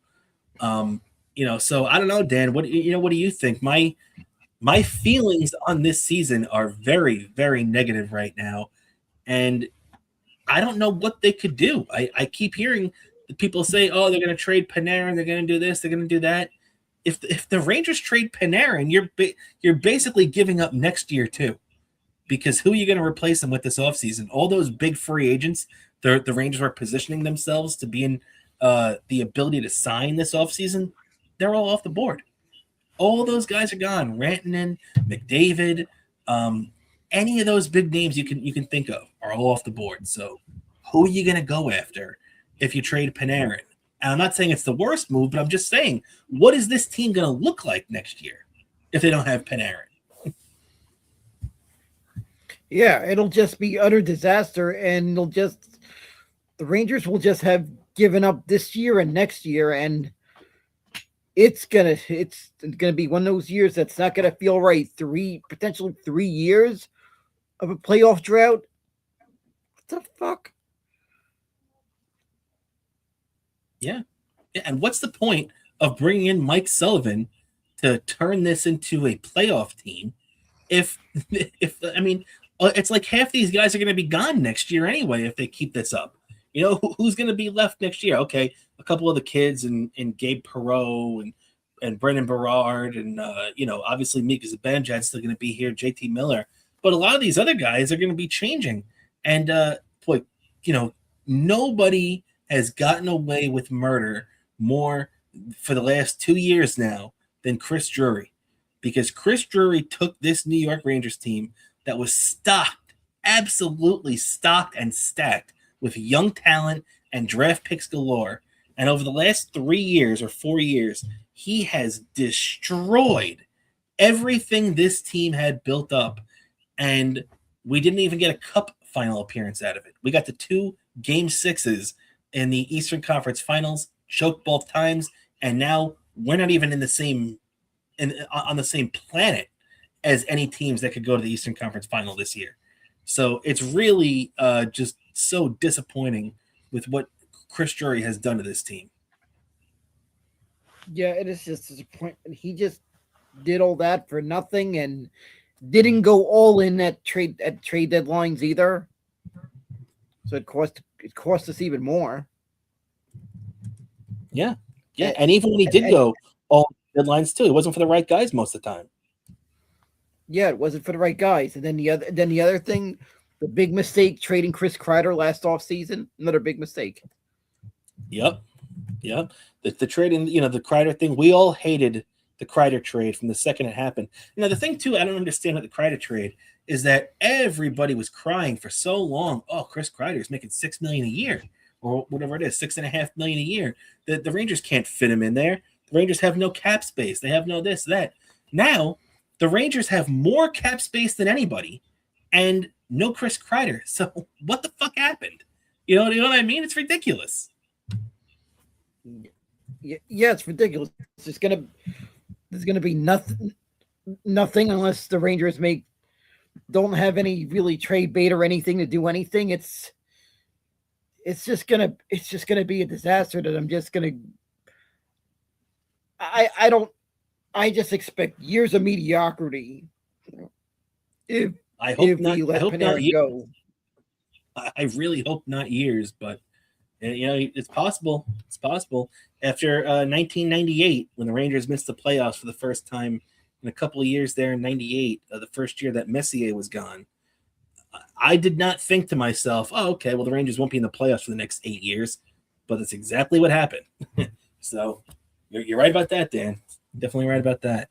So I don't know, Dan. What do you think? My feelings on this season are very, very negative right now, and I don't know what they could do. I keep hearing people say, "Oh, they're going to trade Panarin. They're going to do this. They're going to do that." If the Rangers trade Panarin, you're basically giving up next year too. Because who are you going to replace them with this offseason? All those big free agents, the Rangers are positioning themselves to be in the ability to sign this offseason, they're all off the board. All those guys are gone. Rantanen, McDavid, any of those big names you can think of are all off the board. So who are you going to go after if you trade Panarin? And I'm not saying it's the worst move, but I'm just saying, what is this team going to look like next year if they don't have Panarin? Yeah, it'll just be utter disaster, and the Rangers will just have given up this year and next year, and it's gonna be one of those years that's not gonna feel right. Potentially 3 years of a playoff drought. What the fuck? Yeah, and what's the point of bringing in Mike Sullivan to turn this into a playoff team? If it's like half these guys are going to be gone next year anyway if they keep this up. Who's going to be left next year? Okay, a couple of the kids and Gabe Perreault and Brendan Berard and obviously Mika Zibanejad's still going to be here, JT Miller, but a lot of these other guys are going to be changing. And nobody has gotten away with murder more for the last 2 years now than Chris Drury, because Chris Drury took this New York Rangers team that was stocked absolutely stocked and stacked with young talent and draft picks galore. And over the last 3 years or 4 years, he has destroyed everything this team had built up. And we didn't even get a cup final appearance out of it. We got the 2 game 6s in the Eastern Conference Finals, choked both times, and now we're not even in the same on the same planet as any teams that could go to the Eastern Conference Final this year. So it's really just so disappointing with what Chris Drury has done to this team. Yeah, it is just disappointment. He just did all that for nothing and didn't go all in at trade deadlines either. So it cost us even more. Yeah, and even when he did go all deadlines too, it wasn't for the right guys most of the time. Yeah, it wasn't for the right guys. And then the other thing, the big mistake trading Chris Kreider last offseason, another big mistake. Yep. The trading, the Kreider thing, we all hated the Kreider trade from the second it happened. The thing too, I don't understand about the Kreider trade is that everybody was crying for so long. Oh, Chris Kreider is making $6 million a year, or whatever it is, $6.5 million a year. The Rangers can't fit him in there. The Rangers have no cap space. They have no this, that. Now, the Rangers have more cap space than anybody, and no Chris Kreider. So what the fuck happened? You know what I mean? It's ridiculous. Yeah, it's ridiculous. There's gonna be nothing unless the Rangers don't have any really trade bait or anything to do anything. It's just gonna be a disaster that I'm just gonna. I just expect years of mediocrity. I hope not. Let I hope not go. I really hope not years, but it's possible. It's possible. After 1998, when the Rangers missed the playoffs for the first time in a couple of years there in '98, the first year that Messier was gone, I did not think to myself, "Oh, okay, well the Rangers won't be in the playoffs for the next 8 years," but that's exactly what happened. So you're right about that, Dan. Definitely right about that.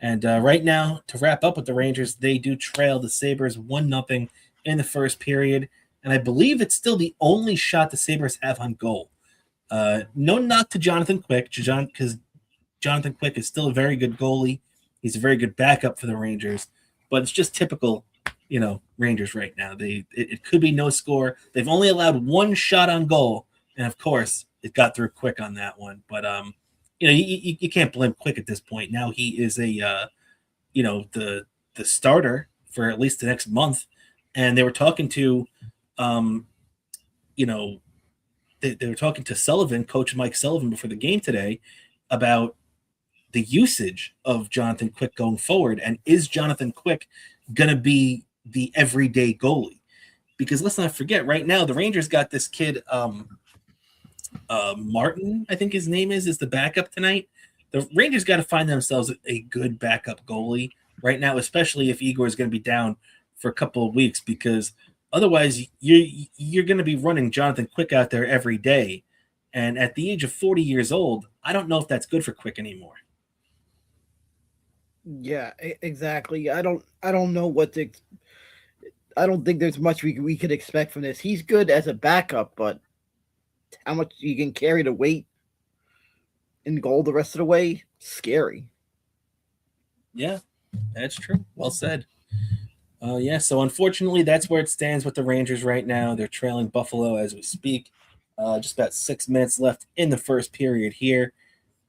And right now, to wrap up with the Rangers, they do trail the Sabres 1-0 in the first period. And I believe it's still the only shot the Sabres have on goal. No knock to Jonathan Quick, because Jonathan Quick is still a very good goalie. He's a very good backup for the Rangers. But it's just typical, Rangers right now. It could be no score. They've only allowed one shot on goal. And, of course, it got through Quick on that one. But, you can't blame Quick at this point. Now he is the starter for at least the next month. And they were talking to they were talking to Sullivan, Coach Mike Sullivan, before the game today about the usage of Jonathan Quick going forward. And is Jonathan Quick going to be the everyday goalie? Because let's not forget, right now, the Rangers got this kid, Martin, I think his name is the backup tonight. The Rangers got to find themselves a good backup goalie right now, especially if Igor is going to be down for a couple of weeks, because otherwise you're going to be running Jonathan Quick out there every day. And at the age of 40 years old, I don't know if that's good for Quick anymore. Yeah, exactly. I don't know I don't think there's much we could expect from this. He's good as a backup, but how much you can carry the weight in goal the rest of the way, scary. Yeah, that's true. Well said. So unfortunately, that's where it stands with the Rangers right now. They're trailing Buffalo as we speak. Just about 6 minutes left in the first period here.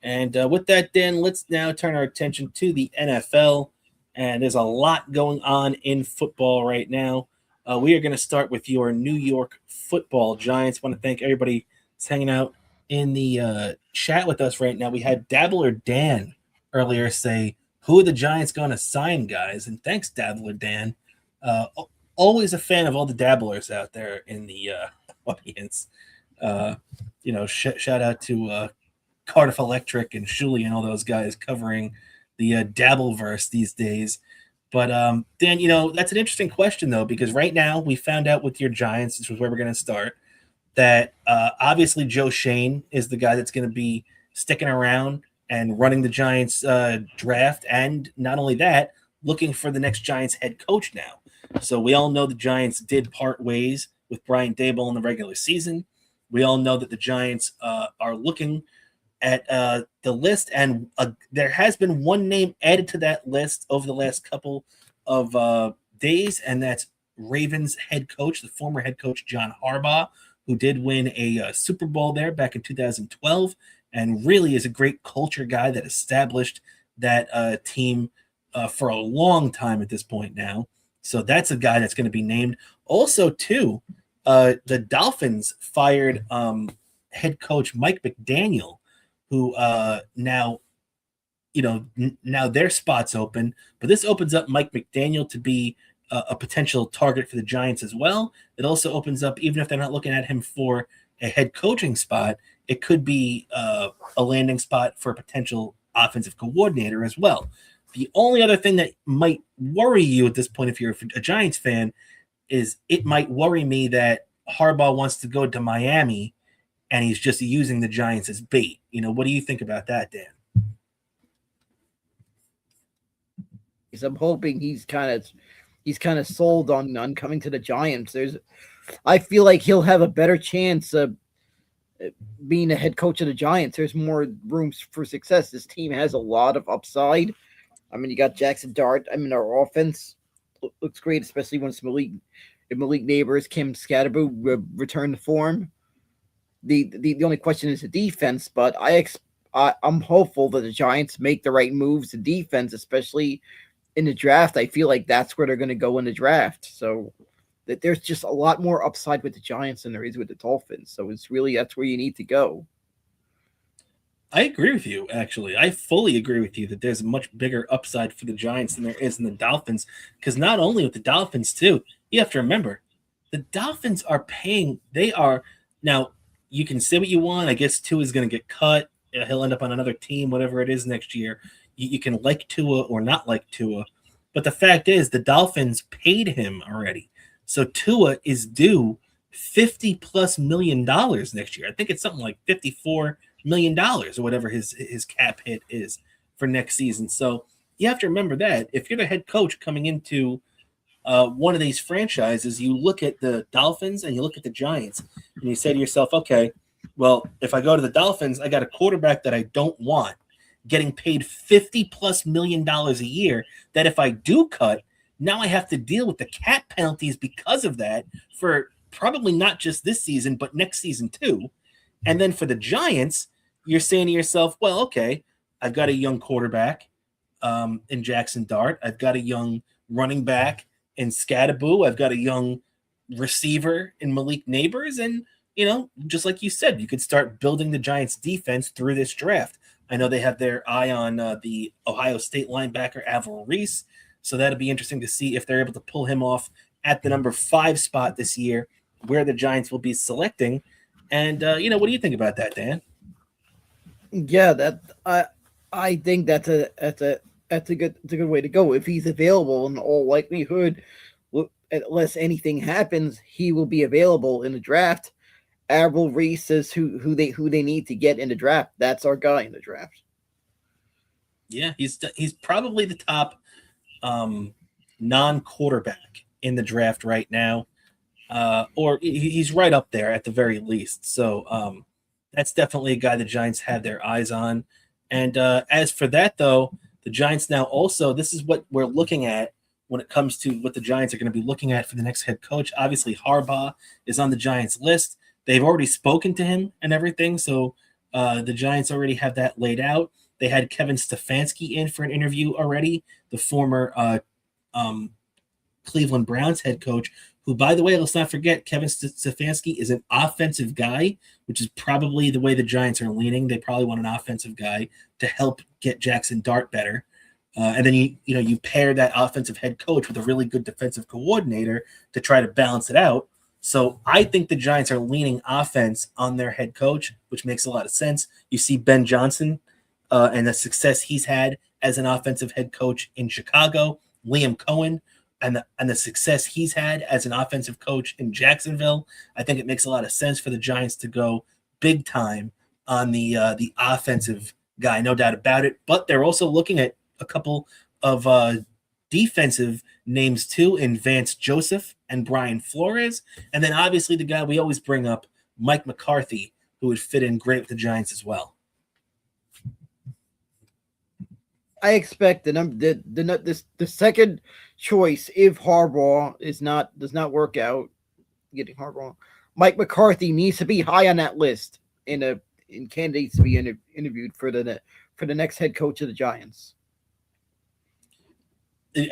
And with that, Dan, let's now turn our attention to the NFL. And there's a lot going on in football right now. We are going to start with your New York Football Giants. I want to thank everybody that's hanging out in the chat with us right now. We had Dabbler Dan earlier say, "Who are the Giants going to sign, guys?" And thanks, Dabbler Dan. Always a fan of all the dabblers out there in the audience. Shout out to Cardiff Electric and Shuli and all those guys covering the Dabbleverse these days. But Dan, that's an interesting question though, because right now we found out with your Giants, which is where we're going to start, that obviously Joe Shane is the guy that's going to be sticking around and running the Giants draft, and not only that, looking for the next Giants head coach now. So we all know the Giants did part ways with Brian Daboll in the regular season. We all know that the Giants are looking at the list, and there has been one name added to that list over the last couple of days, and that's Ravens head coach, the former head coach John Harbaugh, who did win a Super Bowl there back in 2012, and really is a great culture guy that established that team for a long time at this point now. So that's a guy that's going to be named. Also, too, the Dolphins fired head coach Mike McDaniel, who now, now their spot's open. But this opens up Mike McDaniel to be a potential target for the Giants as well. It also opens up, even if they're not looking at him for a head coaching spot, it could be a landing spot for a potential offensive coordinator as well. The only other thing that might worry you at this point, if you're a Giants fan, is it might worry me that Harbaugh wants to go to Miami and he's just using the Giants as bait. What do you think about that, Dan? I'm hoping he's kind of sold on coming to the Giants. I feel like he'll have a better chance of being a head coach of the Giants. There's more room for success. This team has a lot of upside. I mean, you got Jackson Dart. I mean, our offense looks great, especially once Malik Neighbors, Kim Scadaboo return to form. The only question is the defense, but I'm hopeful that the Giants make the right moves to defense, especially in the draft. I feel like that's where they're going to go in the draft. So that there's just a lot more upside with the Giants than there is with the Dolphins. So that's where you need to go. I agree with you, actually. I fully agree with you that there's a much bigger upside for the Giants than there is in the Dolphins. Because not only with the Dolphins, too, you have to remember, the Dolphins are paying. Now, you can say what you want. I guess Tua is going to get cut. He'll end up on another team, whatever it is next year. You can like Tua or not like Tua. But the fact is, the Dolphins paid him already. So Tua is due $50+ million next year. I think it's something like $54 million or whatever his cap hit is for next season. So you have to remember that if you're the head coach coming into one of these franchises, you look at the Dolphins and you look at the Giants and you say to yourself, okay, well, if I go to the Dolphins, I got a quarterback that I don't want getting paid $50+ million a year that if I do cut, now I have to deal with the cap penalties because of that for probably not just this season, but next season too. And then for the Giants, you're saying to yourself, well, okay, I've got a young quarterback in Jackson Dart. I've got a young running back in Scadaboo. I've got a young receiver in Malik Neighbors. And, just like you said, you could start building the Giants defense through this draft. I know they have their eye on the Ohio State linebacker, Avril Reese. So that'll be interesting to see if they're able to pull him off at the number 5 spot this year, where the Giants will be selecting. And, what do you think about that, Dan? Yeah, I think that's a good way to go. If he's available, in all likelihood, unless anything happens, he will be available in the draft. Avril Reese is who they need to get in the draft. That's our guy in the draft. Yeah, he's probably the top non-quarterback in the draft right now, or he's right up there at the very least. So that's definitely a guy the Giants have their eyes on. And as for that, though, the Giants now also, this is what we're looking at when it comes to what the Giants are going to be looking at for the next head coach. Obviously, Harbaugh is on the Giants list. They've already spoken to him and everything, so the Giants already have that laid out. They had Kevin Stefanski in for an interview already, the former Cleveland Browns head coach, who, by the way, let's not forget, Kevin Stefanski is an offensive guy, which is probably the way the Giants are leaning. They probably want an offensive guy to help get Jackson Dart better. And then you pair that offensive head coach with a really good defensive coordinator to try to balance it out. So I think the Giants are leaning offense on their head coach, which makes a lot of sense. You see Ben Johnson and the success he's had as an offensive head coach in Chicago, Liam Cohen, and the success he's had as an offensive coach in Jacksonville. I think it makes a lot of sense for the Giants to go big time on the offensive guy, no doubt about it. But they're also looking at a couple of defensive names too in Vance Joseph and Brian Flores. And then obviously the guy we always bring up, Mike McCarthy, who would fit in great with the Giants as well. I expect the second choice, if Harbaugh does not work out, getting Harbaugh, Mike McCarthy needs to be high on that list in candidates to be interviewed for the next head coach of the Giants.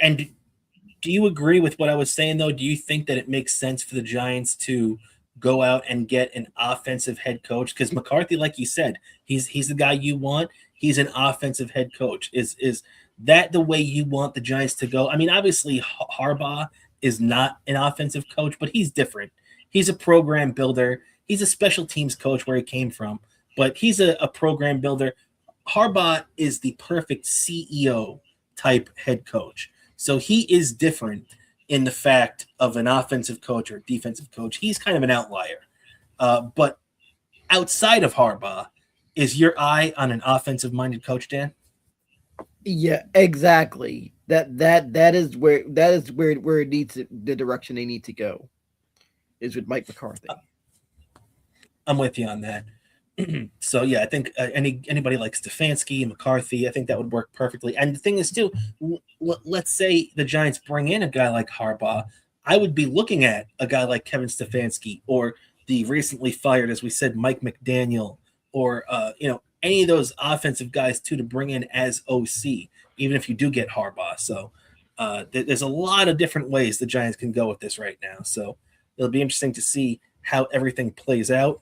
And do you agree with what I was saying, though? Do you think that it makes sense for the Giants to go out and get an offensive head coach? Because McCarthy, like you said, he's the guy you want. He's an offensive head coach. Is that the way you want the Giants to go? I mean, obviously, Harbaugh is not an offensive coach, but he's different. He's a program builder. He's a special teams coach where he came from, but he's a program builder. Harbaugh is the perfect CEO type head coach. So he is different in the fact of an offensive coach or defensive coach. He's kind of an outlier. But outside of Harbaugh, is your eye on an offensive-minded coach, Dan? Yeah, exactly. That is where it needs the direction they need to go. Is with Mike McCarthy. I'm with you on that. So yeah, I think anybody like Stefanski and McCarthy, I think that would work perfectly. And the thing is, too, let's say the Giants bring in a guy like Harbaugh, I would be looking at a guy like Kevin Stefanski or the recently fired, as we said, Mike McDaniel, or any of those offensive guys too to bring in as OC, even if you do get Harbaugh. So there's a lot of different ways the Giants can go with this right now. So it'll be interesting to see how everything plays out.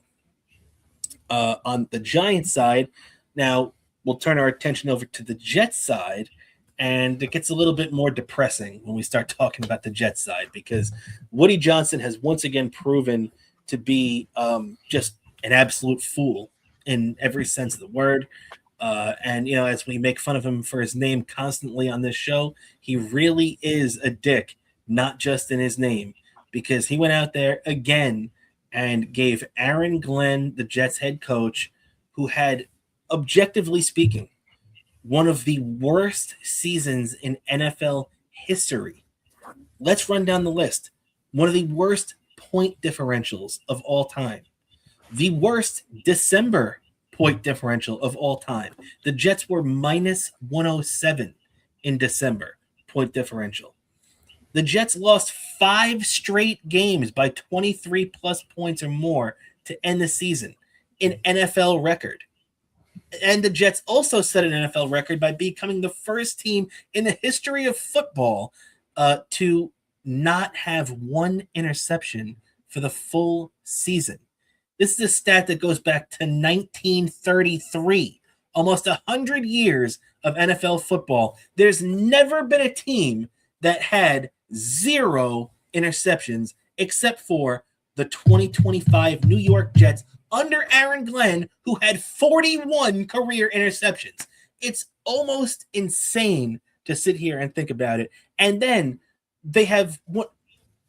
On the Giants side, now we'll turn our attention over to the Jets side, and it gets a little bit more depressing when we start talking about the Jets side, because Woody Johnson has once again proven to be just an absolute fool in every sense of the word. And as we make fun of him for his name constantly on this show, he really is a dick, not just in his name, because he went out there again and gave Aaron Glenn, the Jets head coach, who had, objectively speaking, one of the worst seasons in NFL history. Let's run down the list. One of the worst point differentials of all time. The worst December point differential of all time. The Jets were minus 107 in December point differential. The Jets lost 5 straight games by 23 plus points or more to end the season, an NFL record. And the Jets also set an NFL record by becoming the first team in the history of football to not have one interception for the full season. This is a stat that goes back to 1933, almost 100 years of NFL football. There's never been a team that had 0 interceptions except for the 2025 New York Jets under Aaron Glenn, who had 41 career interceptions. It's almost insane to sit here and think about it. And then they have what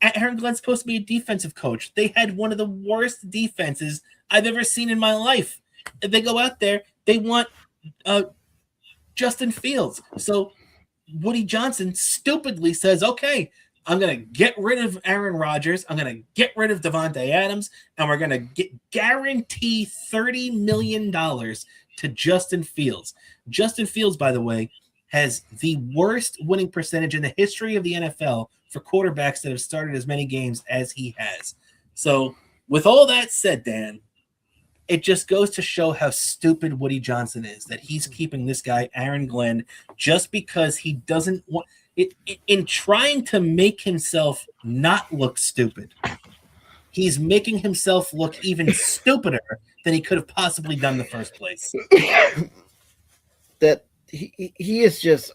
Aaron Glenn's supposed to be a defensive coach. They had one of the worst defenses I've ever seen in my life. They go out there, they want Justin Fields. So Woody Johnson stupidly says, okay, I'm going to get rid of Aaron Rodgers. I'm going to get rid of Devontae Adams, and we're going to guarantee $30 million to Justin Fields. Justin Fields, by the way, has the worst winning percentage in the history of the NFL for quarterbacks that have started as many games as he has. So with all that said, Dan, it just goes to show how stupid Woody Johnson is, that he's keeping this guy, Aaron Glenn, just because he doesn't want it, in trying to make himself not look stupid. He's making himself look even stupider than he could have possibly done in the first place. That he is just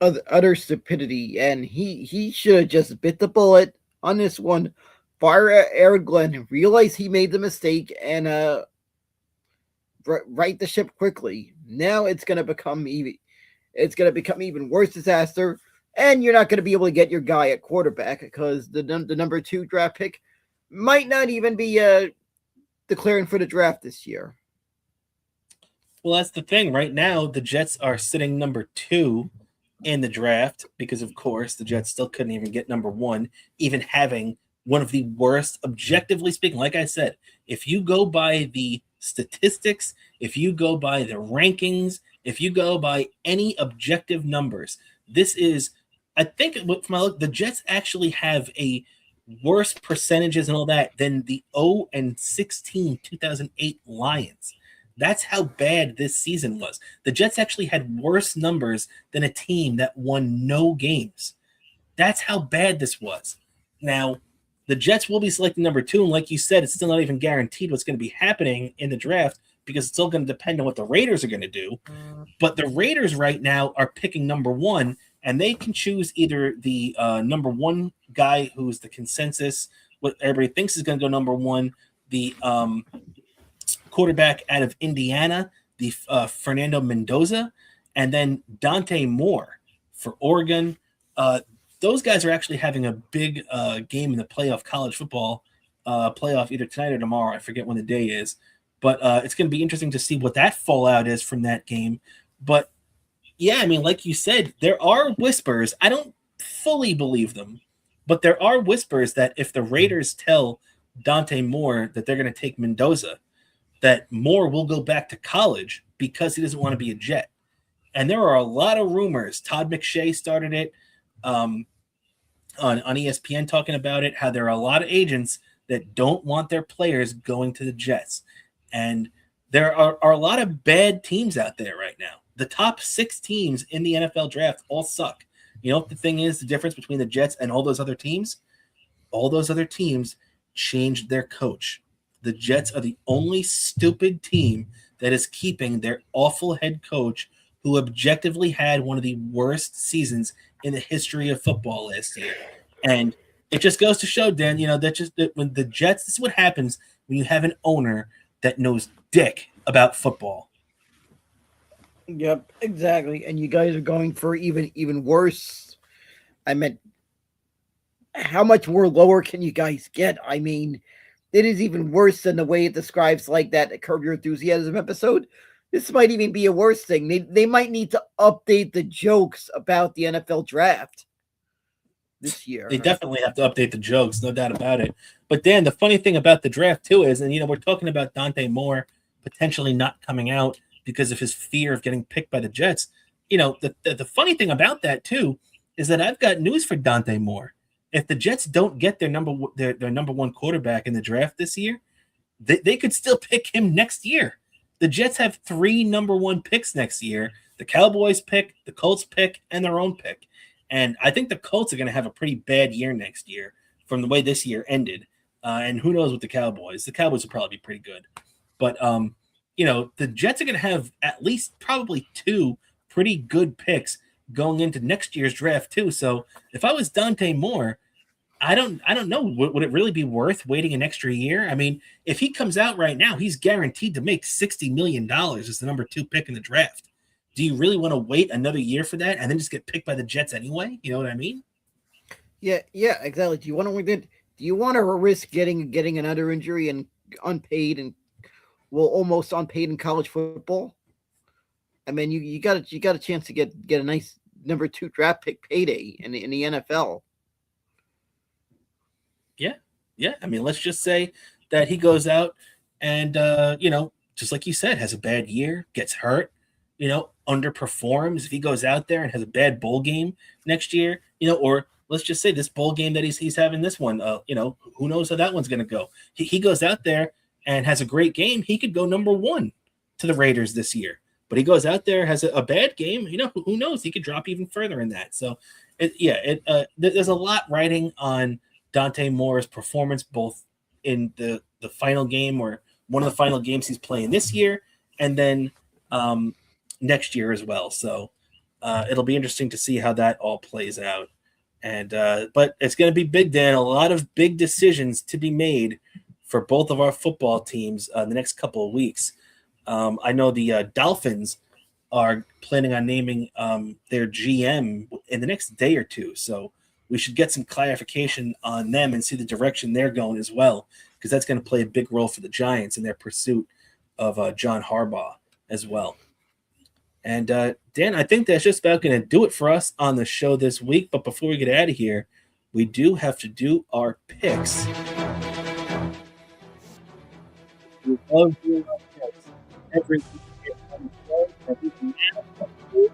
utter stupidity, and he should have just bit the bullet on this one, fire Aaron Glenn, realize he made the mistake, and right the ship quickly. Now it's going to become even worse disaster, and you're not going to be able to get your guy at quarterback because the number 2 draft pick might not even be declaring for the draft this year. Well, that's the thing. Right now, the Jets are sitting number 2 in the draft because, of course, the Jets still couldn't even get number one, even having one of the worst, objectively speaking. Like I said, if you go by the statistics, if you go by the rankings, if you go by any objective numbers, this is, I think, from my look, the Jets actually have a worse percentages and all that than the 0 and 16 2008 Lions. That's how bad this season was. The Jets actually had worse numbers than a team that won no games. That's how bad this was. Now, the Jets will be selecting number two, and like you said, it's still not even guaranteed what's going to be happening in the draft because it's still going to depend on what the Raiders are going to do. But the Raiders right now are picking number one, and they can choose either the number one guy who's the consensus, what everybody thinks is going to go number one, the quarterback out of Indiana, the Fernando Mendoza, and then Dante Moore for Oregon. Those guys are actually having a big game in the playoff college football playoff either tonight or tomorrow. I forget when the day is, but it's going to be interesting to see what that fallout is from that game. But yeah, I mean, like you said, there are whispers. I don't fully believe them, but there are whispers that if the Raiders tell Dante Moore that they're going to take Mendoza, that Moore will go back to college because he doesn't want to be a Jet. And there are a lot of rumors. Todd McShay started it on ESPN talking about it, how there are a lot of agents that don't want their players going to the Jets. And there are a lot of bad teams out there right now. The top 6 teams in the NFL draft all suck. You know what the thing is, the difference between the Jets and all those other teams? All those other teams changed their coach. The Jets are the only stupid team that is keeping their awful head coach who objectively had one of the worst seasons in the history of football last year. And it just goes to show, Dan, that when the Jets, this is what happens when you have an owner that knows dick about football. Yep, exactly. And you guys are going for even worse. I meant, how much more lower can you guys get? I mean, it is even worse than the way it describes like that Curb Your Enthusiasm episode. This might even be a worse thing. They might need to update the jokes about the NFL draft this year. They definitely have to update the jokes, no doubt about it. But Dan, the funny thing about the draft too is, and we're talking about Dante Moore potentially not coming out because of his fear of getting picked by the Jets. The funny thing about that too is that I've got news for Dante Moore. If the Jets don't get their number one quarterback in the draft this year, they could still pick him next year. The Jets have 3 number one picks next year: the Cowboys pick, the Colts pick, and their own pick. And I think the Colts are going to have a pretty bad year next year from the way this year ended. And who knows with the Cowboys? The Cowboys will probably be pretty good. But, the Jets are going to have at least probably 2 pretty good picks going into next year's draft too. So if I was Dante Moore, I don't know. Would it really be worth waiting an extra year? I mean, if he comes out right now, he's guaranteed to make $60 million as the number 2 pick in the draft. Do you really want to wait another year for that and then just get picked by the Jets anyway? You know what I mean? Yeah, exactly. Do you want to risk getting another injury and unpaid and almost unpaid in college football? I mean, you got a chance to get a nice number 2 draft pick payday in the NFL. Yeah. I mean, let's just say that he goes out and, just like you said, has a bad year, gets hurt, underperforms. If he goes out there and has a bad bowl game next year, or let's just say this bowl game that he's having this one, who knows how that one's going to go. He goes out there and has a great game. He could go number 1 to the Raiders this year. But he goes out there, has a bad game, who knows? He could drop even further in that. So, there's a lot riding on Dante Moore's performance, both in the final game or one of the final games he's playing this year, and then next year as well. So it'll be interesting to see how that all plays out. And but it's going to be big, Dan. A lot of big decisions to be made for both of our football teams in the next couple of weeks. I know the Dolphins are planning on naming their GM in the next day or two. So we should get some clarification on them and see the direction they're going as well, because that's going to play a big role for the Giants in their pursuit of John Harbaugh as well. And Dan, I think that's just about going to do it for us on the show this week. But before we get out of here, we do have to do our picks. We love doing our picks every week on the show.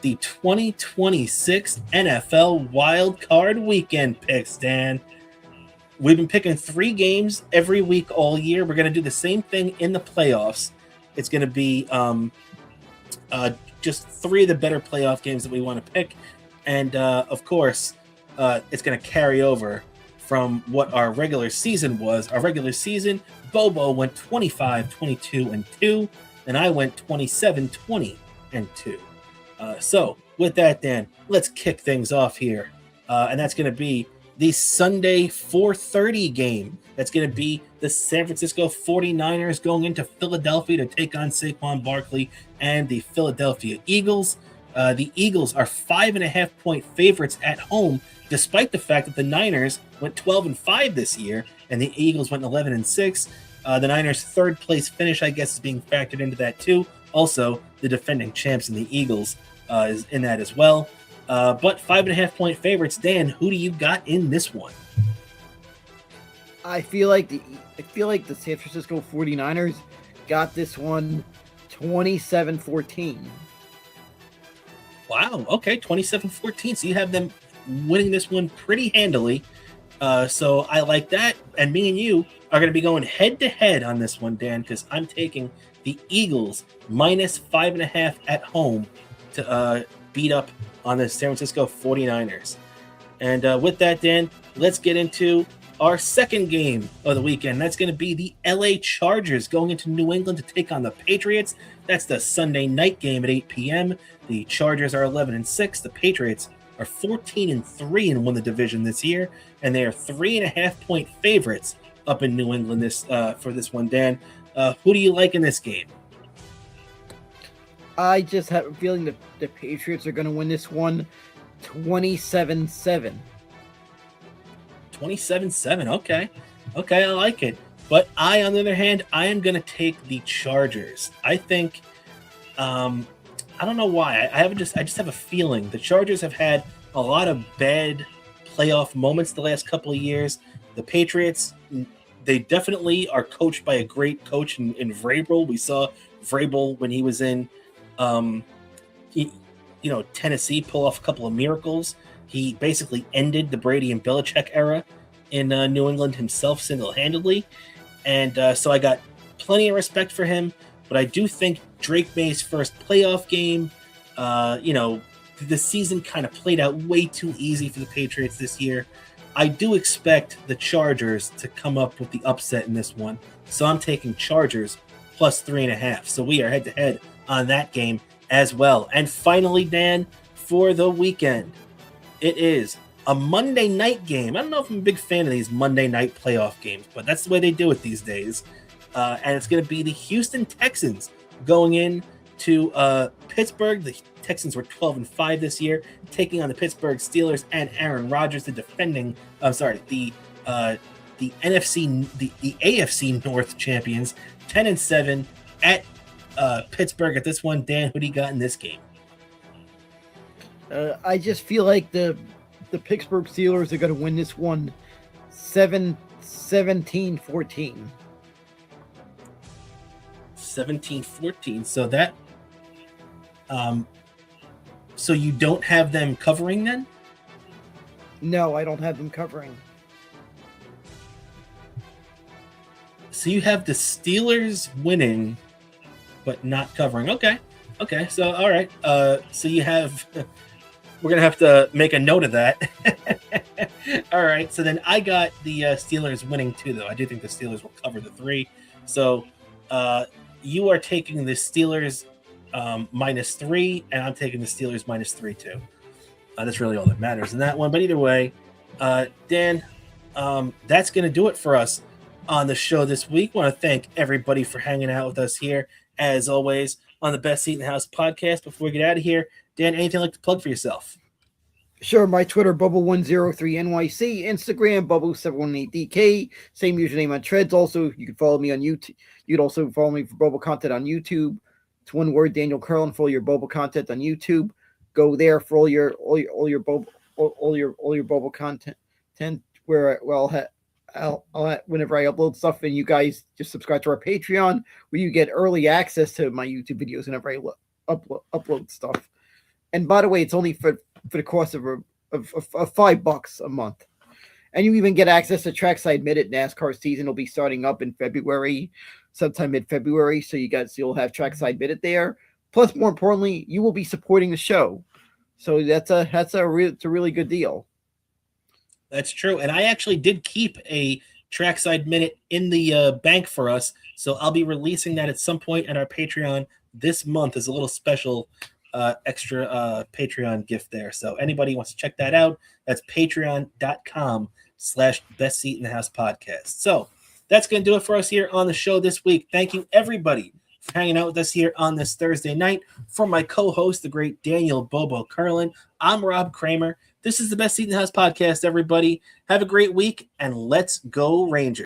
The 2026 NFL Wild Card Weekend picks, Dan. We've been picking 3 games every week all year. We're going to do the same thing in the playoffs. It's going to be just 3 of the better playoff games that we want to pick. And, of course, it's going to carry over from what our regular season was. Our regular season, Bobo went 25-22-2, and I went 27-20-2. So, with that, Dan, let's kick things off here. And that's going to be the Sunday 4:30 game. That's going to be the San Francisco 49ers going into Philadelphia to take on Saquon Barkley and the Philadelphia Eagles. The Eagles are 5.5-point favorites at home, despite the fact that the Niners went 12-5 this year, and the Eagles went 11-6. The Niners' third place finish, I guess, is being factored into that too. Also, the defending champs in the Eagles is in that as well. But 5.5-point favorites. Dan, who do you got in this one? I feel like the San Francisco 49ers got this one 27-14. Wow, okay, 27-14. So you have them winning this one pretty handily. So I like that. And me and you are going to be going head-to-head on this one, Dan, because I'm taking the Eagles minus 5.5 at home to beat up on the San Francisco 49ers. And with that, Dan, let's get into our second game of the weekend. That's going to be the LA Chargers going into New England to take on the Patriots. That's the Sunday night game at 8 p.m. The Chargers are 11-6. The Patriots are 14-3 and won the division this year, and they are 3.5-point favorites up in New England for this one. Dan, who do you like in this game? I just have a feeling that the Patriots are going to win this one 27-7. 27-7. Okay, I like it. But I, on the other hand, I am going to take the Chargers. I think, I don't know why. I just have a feeling the Chargers have had a lot of bad playoff moments the last couple of years. The Patriots, they definitely are coached by a great coach in Vrabel. We saw Vrabel when he was in Tennessee pull off a couple of miracles. He basically ended the Brady and Belichick era in New England himself single-handedly. And so I got plenty of respect for him. But I do think Drake May's first playoff game, the season kind of played out way too easy for the Patriots this year. I do expect the Chargers to come up with the upset in this one. So I'm taking Chargers plus 3.5. So we are head-to-head on that game as well. And finally, Dan, for the weekend, it is a Monday night game. I don't know if I'm a big fan of these Monday night playoff games, but that's the way they do it these days. And it's going to be the Houston Texans going in to Pittsburgh. The Texans were 12-5 this year, taking on the Pittsburgh Steelers and Aaron Rodgers, the AFC North champions, 10-7 at Pittsburgh at this one. Dan, who do you got in this game? I just feel like the Pittsburgh Steelers are going to win this one 17-14. 17-14. So that so you don't have them covering then? No, I don't have them covering. So you have the Steelers winning but not covering. Okay. So all right. So you have we're going to have to make a note of that. All right. So then I got the Steelers winning too, though. I do think the Steelers will cover the 3. So you are taking the Steelers -3, and I'm taking the Steelers -3 too. That's really all that matters in that one. But either way, Dan, that's going to do it for us on the show this week. I want to thank everybody for hanging out with us here, as always, on the Best Seat in the House podcast. Before we get out of here, Dan, anything you'd like to plug for yourself? Sure, my Twitter, Bubble103NYC, Instagram, Bubble718DK, same username on Treads. Also, you can follow me on YouTube. You can also follow me for Bubble content on YouTube, It's one word, Daniel Curlin, for all your Bobo content on YouTube. Go there for all your Bobo content. Where whenever I upload stuff, and you guys just subscribe to our Patreon, where you get early access to my YouTube videos whenever I upload stuff. And by the way, it's only for the cost of $5 a month. And you even get access to Trackside Minute. NASCAR season will be starting up in February, sometime mid-February. So you'll have Trackside Minute there. Plus, more importantly, you will be supporting the show. So it's a really good deal. That's true. And I actually did keep a Trackside Minute in the bank for us. So I'll be releasing that at some point at our Patreon this month as a little special extra Patreon gift there. So anybody wants to check that out, that's patreon.com/Best Seat in the House podcast. So that's going to do it for us here on the show this week. Thank you, everybody, for hanging out with us here on this Thursday night. For my co-host, the great Daniel Bobo Curlin, I'm Rob Kramer. This is the Best Seat in the House podcast, everybody. Have a great week, and let's go Rangers.